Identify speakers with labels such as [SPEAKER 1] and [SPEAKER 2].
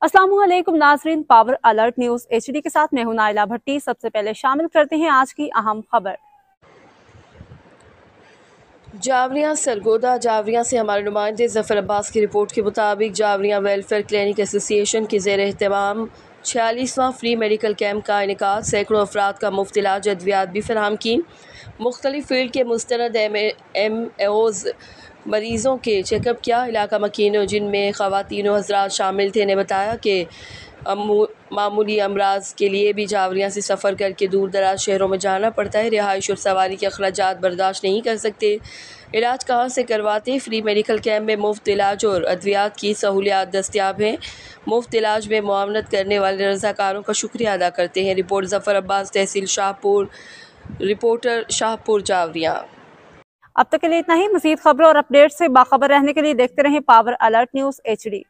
[SPEAKER 1] अस्सलामुअलैकुम नाजरीन, power alert news HD के साथ मैं हूं नाइला भट्टी। सबसे पहले शामिल करते हैं आज की अहम खबर।
[SPEAKER 2] जावरियां सरगोदा जावरियां से हमारे नुमाइंदे जफर अब्बास की रिपोर्ट के मुताबिक जावरियां वेलफेयर क्लिनिक एसोसिएशन के ज़ेर एहतमाम 46वां फ्री मेडिकल कैंप का इनेकाद, सैकड़ों अफराद का मुफ्त इलाज अद्वियात भी फराहम की। मुख्तलिफ फील्ड के मुस्तनद MOs मरीज़ों के चेकअप किया। इलाका मकीनों जिनमें ख़वातीनो हज़रात शामिल थे ने बताया कि मामूली अमराज के लिए भी जावरियां से सफ़र करके दूर दराज शहरों में जाना पड़ता है। रिहाइश और सवारी के अखराजात बर्दाश्त नहीं कर सकते। इलाज कहाँ से करवाते? फ्री मेडिकल कैंप में मुफ्त इलाज और अद्वियात की सहूलियात दस्तियाब हैं। मुफ्त इलाज में मुआवनत करने वाले रज़ाकारों का शुक्रिया अदा करते हैं। रिपोर्ट जफ़र अब्बास, तहसील शाहपुर, रिपोर्टर शाहपुर जावरियां।
[SPEAKER 1] अब तक के लिए इतना ही। मज़ीद खबरों और अपडेट से बाखबर रहने के लिए देखते रहें पावर अलर्ट न्यूज HD।